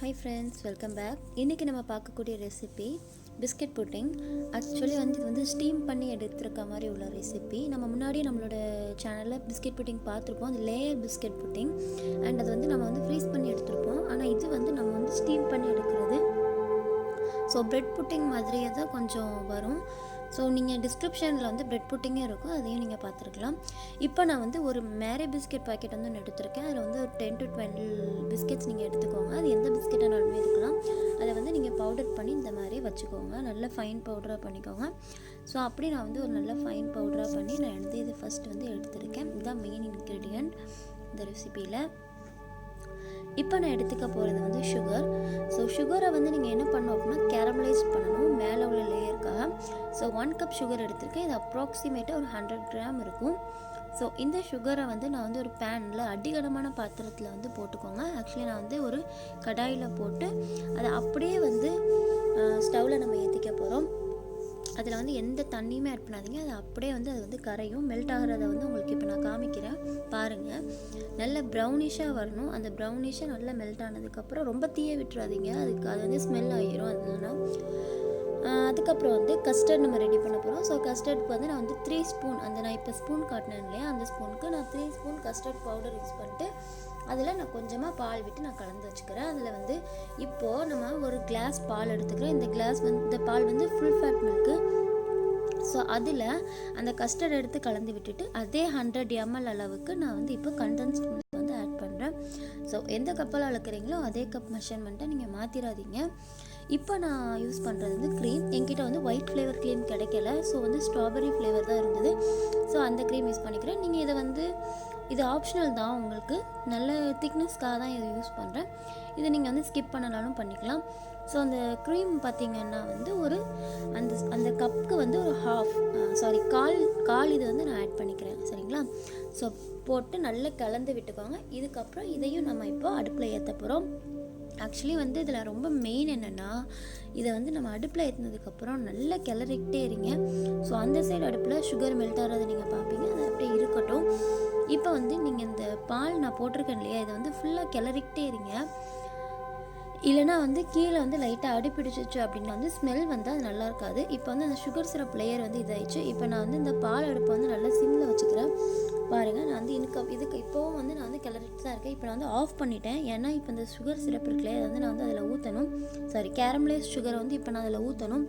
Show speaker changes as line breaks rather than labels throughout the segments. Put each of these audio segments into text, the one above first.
Hi friends, welcome back. இன்றைக்கி நம்ம பார்க்கக்கூடிய ரெசிபி பிஸ்கெட் புட்டிங். ஆக்சுவலி இது ஸ்டீம் பண்ணி எடுத்துருக்க மாதிரி உள்ள ரெசிபி. நம்ம முன்னாடியே நம்மளோட சேனலில் பிஸ்கெட் புட்டிங் பார்த்துருப்போம். அது லேயர் பிஸ்கெட் புட்டிங் அண்ட் அது நம்ம ஃப்ரீஸ் பண்ணி எடுத்துருப்போம். ஆனால் இது நம்ம ஸ்டீம் பண்ணி எடுக்கிறது. ஸோ பிரெட் புட்டிங் மாதிரியே தான் கொஞ்சம் வரும். ஸோ நீங்கள் டிஸ்கிரிப்ஷனில் பிரெட் புட்டிங்கே இருக்கும், அதையும் நீங்கள் பார்த்துருக்கலாம். இப்போ நான் ஒரு மேரி பிஸ்கெட் பாக்கெட் ஒன்று எடுத்திருக்கேன். அதில் ஒரு 10 to 12 பிஸ்கெட்ஸ் நீங்கள் எடுத்துக்கோங்க. அது எந்த பிஸ்கெட்டானாலுமே இருக்கலாம். அதை நீங்கள் பவுடர் பண்ணி இந்த மாதிரி வச்சுக்கோங்க. நல்ல ஃபைன் பவுடராக பண்ணிக்கோங்க. ஸோ அப்படி நான் ஒரு நல்ல ஃபைன் பவுடராக பண்ணி நான் இது ஃபஸ்ட்டு எடுத்திருக்கேன். இதுதான் மெயின் இன்க்ரீடியன்ட் இந்த ரெசிப்பியில். இப்போ நான் எடுத்துக்க போகிறது சுகர். ஸோ சுகரை நீங்கள் என்ன பண்ணணும் அப்படின்னா கேரமலைஸ் பண்ணணும் மேலே உள்ள லேயருக்காக. ஸோ 1 கப் சுகர் எடுத்திருக்கேன். இது அப்ராக்சிமேட்டாக ஒரு 100 கிராம் இருக்கும். ஸோ இந்த சுகரை நான் ஒரு பேனில் அடிகனமான பாத்திரத்தில் போட்டுக்கோங்க. ஆக்சுவலி நான் ஒரு கடாயில் போட்டு அதை அப்படியே ஸ்டவ்வில் நம்ம ஏற்றிக்க போகிறோம். அதில் எந்த தண்ணியுமே ஆட் பண்ணாதீங்க. அது அப்படியே அது கரையும். மெல்ட் ஆகிறத உங்களுக்கு இப்போ நான் காமிக்கிறேன் பாருங்கள். நல்ல ப்ரௌனிஷாக வரணும். அந்த ப்ரௌனிஷாக நல்லா மெல்ட் ஆனதுக்கப்புறம் ரொம்ப தீய விட்டுறாதீங்க. அது ஸ்மெல் ஆகிரும். அதெல்லாம் அதுக்கப்புறம் கஸ்டர்ட் நம்ம ரெடி பண்ண போகிறோம். ஸோ கஸ்டர்டுக்கு நான் 3 ஸ்பூன் நான் இப்போ ஸ்பூன் காட்டினேன் இல்லையா, அந்த ஸ்பூனுக்கு நான் 3 ஸ்பூன் கஸ்டர்ட் பவுடர் யூஸ் பண்ணிட்டு அதில் நான் கொஞ்சமாக பால் விட்டு நான் கலந்து வச்சுக்கிறேன். அதில் இப்போது நம்ம ஒரு கிளாஸ் பால் எடுத்துக்கிறேன். இந்த பால் ஃபுல் ஃபேட் மில்க்கு. ஸோ அதில் அந்த கஸ்டர்ட் எடுத்து கலந்து விட்டுட்டு அதே 100 ml அளவுக்கு நான் இப்போ கண்டென்ஸ்ட் மில்க் ஆட் பண்ணுறேன். ஸோ எந்த கப்பால் அளக்குறீங்களோ அதே கப் மெஷர்மெண்ட்டை நீங்கள் மாற்றிடாதீங்க. இப்போ நான் யூஸ் பண்ணுறது க்ரீம். என்கிட்ட ஒயிட் ஃப்ளேவர் க்ரீம் கிடைக்கல. ஸோ ஸ்ட்ராபெரி ஃப்ளேவர் தான் இருந்தது. ஸோ அந்த க்ரீம் யூஸ் பண்ணிக்கிறேன். நீங்கள் இதை இது ஆப்ஷனல் தான், உங்களுக்கு நல்ல திக்னஸ்க்காக தான் இதை யூஸ் பண்ணுறேன். இதை நீங்கள் ஸ்கிப் பண்ணனாலும் பண்ணிக்கலாம். ஸோ அந்த க்ரீம் பார்த்திங்கன்னா ஒரு அந்த கப்புக்கு ஒரு கால் இது நான் ஆட் பண்ணிக்கிறேன். சரிங்களா? ஸோ போட்டு நல்லா கலந்து விட்டுக்கோங்க. இதுக்கப்புறம் இதையும் நம்ம இப்போ அடுப்பில் ஏற்ற போகிறோம். ஆக்சுவலி இதில் ரொம்ப மெயின் என்னென்னா, இதை நம்ம அடுப்பில் ஏற்றினதுக்கப்புறம் நல்லா கிளறிக்கிட்டே இருங்க. ஸோ அந்த சைடு அடுப்பில் சுகர் மெல்ட் ஆகிறத நீங்கள் பார்ப்பீங்க. அது அப்படியே இருக்கட்டும். இப்போ நீங்கள் இந்த பால் நான் போட்டிருக்கேன் இல்லையா, இதை ஃபுல்லாக கிளறிக்கிட்டே இருங்க. இல்லைனா கீழே லைட்டாக அடிப்பிடிச்சிச்சு அப்படின்னா ஸ்மெல் அது நல்லா இருக்காது. இப்போ அந்த சுகர் சிரப் லேயர் இதாகிடுச்சு. இப்போ நான் இந்த பால் அடுப்பை நல்லா சிம்மில் வச்சுக்கிறேன். பாருங்கள், நான் இதுக்கு இப்போவும் நான் கிளறிட்டு தான் இருக்கேன். இப்போ நான் ஆஃப் பண்ணிட்டேன். ஏன்னா இப்போ இந்த சுகர் சிரப் இருக்குல்லையே, அதை நான் அதில் ஊற்றணும். கேரமலைஸ் சுகரை இப்போ நான் அதில் ஊற்றணும்.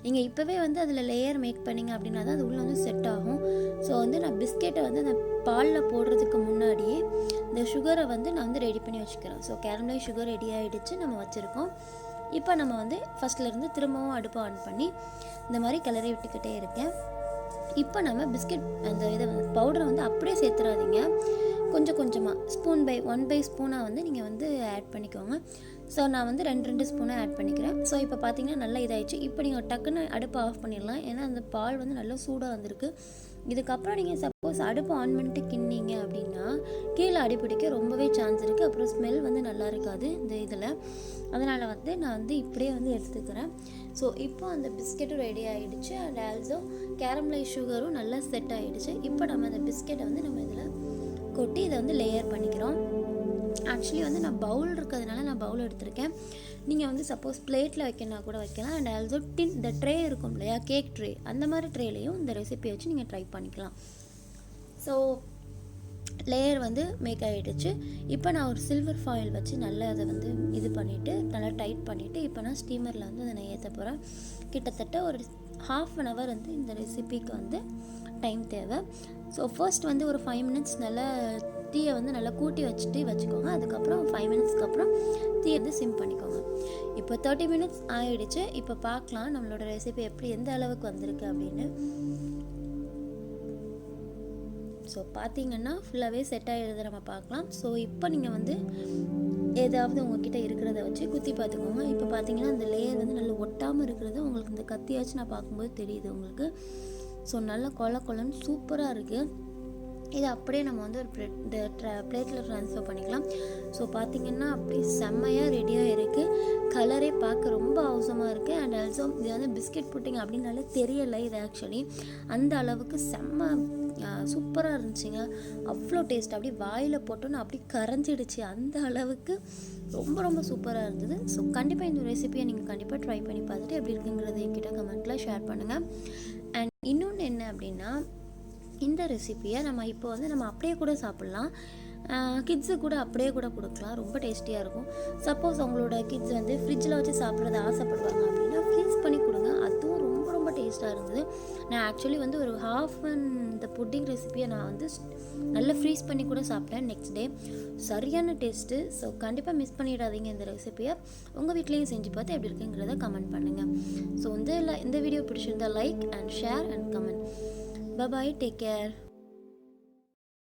நீங்கள் இப்போவே அதில் லேயர் மேக் பண்ணிங்க அப்படின்னா தான் அது உள்ளே செட் ஆகும். ஸோ நான் பிஸ்கெட்டை அந்த பாலில் போடுறதுக்கு முன்னாடியே இந்த சுகரை நான் ரெடி பண்ணி வச்சுக்கிறேன். ஸோ கேரமலைஸ் சுகர் ரெடி ஆகிடுச்சு, நம்ம வச்சுருக்கோம். இப்போ நம்ம ஃபஸ்ட்லேருந்து திரும்பவும் அடுப்பை ஆன் பண்ணி இந்த மாதிரி கிளறி விட்டுக்கிட்டே இருக்கேன். இப்போ நம்ம பிஸ்கெட் அந்த இதை பவுடரை அப்படியே சேர்த்துறாதீங்க. கொஞ்சம் கொஞ்சமாக ஸ்பூன் பை 1 ஸ்பூனாக நீங்கள் ஆட் பண்ணிக்கோங்க. ஸோ நான் 2 ஸ்பூனாக ஆட் பண்ணிக்கிறேன். ஸோ இப்போ பார்த்தீங்கன்னா நல்லா இதாகிடுச்சு. இப்போ நீங்கள் டக்குன்னு அடுப்பை ஆஃப் பண்ணிடலாம். ஏன்னா அந்த பால் நல்லா சூடாக வந்திருக்கு. இதுக்கப்புறம் நீங்கள் சப்போஸ் அடுப்பை ஆன் பண்ணிட்டு கிண்டிங்க அப்படின்னா கீழே அடிப்பிடிக்க ரொம்பவே சான்ஸ் இருக்குது. அப்புறம் ஸ்மெல் நல்லா இருக்காது இந்த இதில். அதனால் நான் இப்படியே எடுத்துக்கிறேன். ஸோ இப்போ அந்த பிஸ்கெட்டும் ரெடி ஆகிடுச்சு. அண்ட் ஆல்சோ கேரமலைஸ் சுகரும் நல்லா செட் ஆகிடுச்சு. இப்போ நம்ம அந்த பிஸ்கெட்டை நம்ம இதில் கொட்டி இதை லேயர் பண்ணிக்கிறோம். ஆக்சுவலி நான் பவுல் இருக்கிறதுனால நான் பவுல் எடுத்திருக்கேன். நீங்கள் சப்போஸ் பிளேட்டில் வைக்கணும்னா கூட வைக்கலாம். அண்ட் ஆல்சோ இந்த ட்ரே இருக்கும் இல்லையா, கேக் ட்ரே, அந்த மாதிரி ட்ரேலையும் இந்த ரெசிபி வச்சு நீங்கள் ட்ரை பண்ணிக்கலாம். ஸோ லேயர் மேக் ஆகிடுச்சு. இப்போ நான் ஒரு சில்வர் ஃபாயில் வச்சு நல்லா அதை இது பண்ணிவிட்டு நல்லா டைட் பண்ணிவிட்டு இப்போ நான் ஸ்டீமரில் அதை நான் ஏற்ற போகிறேன். கிட்டத்தட்ட ஒரு 1/2 an hour இந்த ரெசிபிக்கு டைம் தேவை. ஸோ ஃபர்ஸ்ட் ஒரு 5 minutes நல்லா தீயை நல்லா கூட்டி வச்சுக்கோங்க. அதுக்கப்புறம் 5 minutesக்கு அப்புறம் தீயை சிம் பண்ணிக்கோங்க. இப்போ 30 minutes ஆகிடுச்சு. இப்போ பார்க்கலாம் நம்மளோட ரெசிபி எந்த அளவுக்கு வந்திருக்கு அப்படின்னு. ஸோ பார்த்தீங்கன்னா ஃபுல்லாகவே செட் ஆகிடுறத நம்ம பார்க்கலாம். ஸோ இப்போ நீங்கள் ஏதாவது உங்ககிட்ட இருக்கிறத வச்சு குத்தி பார்த்துக்கோங்க. இப்போ பார்த்தீங்கன்னா அந்த லேயர் நல்லா ஒட்டாமல் இருக்கிறது உங்களுக்கு இந்த கத்தியாச்சு நான் பார்க்கும்போது தெரியுது உங்களுக்கு. ஸோ நல்லா கொலன்னு சூப்பராக இருக்குது. இதை அப்படியே நம்ம ஒரு பிளேட்டில் ட்ரான்ஸ்ஃபர் பண்ணிக்கலாம். ஸோ பார்த்திங்கன்னா அப்படியே செம்மையாக ரெடியாக இருக்குது. கலரே பார்க்க ரொம்ப அவசரமாக இருக்குது. அண்ட் ஆல்சோ இது பிஸ்கெட் புட்டிங் அப்படின்னாலே தெரியலை. இது ஆக்சுவலி அந்த அளவுக்கு செம்ம சூப்பராக இருந்துச்சுங்க. அவ்வளோ டேஸ்ட், அப்படியே வாயில் போட்டோன்னு அப்படியே கரைஞ்சிடுச்சு, அந்த அளவுக்கு ரொம்ப ரொம்ப சூப்பராக இருந்தது. ஸோ கண்டிப்பாக இந்த ரெசிபியை நீங்கள் கண்டிப்பாக ட்ரை பண்ணி பார்த்துட்டு எப்படி இருக்குங்கிறத என்கிட்ட கமெண்ட்டில் ஷேர் பண்ணுங்கள். அண்ட் இன்னொன்று என்ன அப்படின்னா, இந்த ரெசிப்பியை நம்ம அப்படியே கூட சாப்பிட்லாம். கிட்ஸு கூட அப்படியே கூட கொடுக்கலாம், ரொம்ப டேஸ்டியாக இருக்கும். சப்போஸ் அவங்களோட கிட்ஸ் வந்து ஃப்ரிட்ஜில் வச்சு சாப்பிட்றது ஆசைப்படுவாங்க அப்படின்னா ஃப்ரீஸ் பண்ணி கொடுங்க, அதுவும் ரொம்ப ரொம்ப டேஸ்ட்டாக இருந்தது. நான் ஆக்சுவலி வந்து ஒரு இந்த புட்டிங் ரெசிப்பியை நான் வந்து நல்லா ஃப்ரீஸ் பண்ணி கூட சாப்பிட்டேன் நெக்ஸ்ட் டே. சரியான டேஸ்ட்டு. ஸோ கண்டிப்பாக மிஸ் பண்ணிடாதீங்க இந்த ரெசிப்பியை. உங்கள் வீட்லேயும் செஞ்சு பார்த்து எப்படி இருக்குங்கிறத கமெண்ட் பண்ணுங்கள். ஸோ இந்த வீடியோ பிடிச்சிருந்தா like and share and comment. Bye, take care.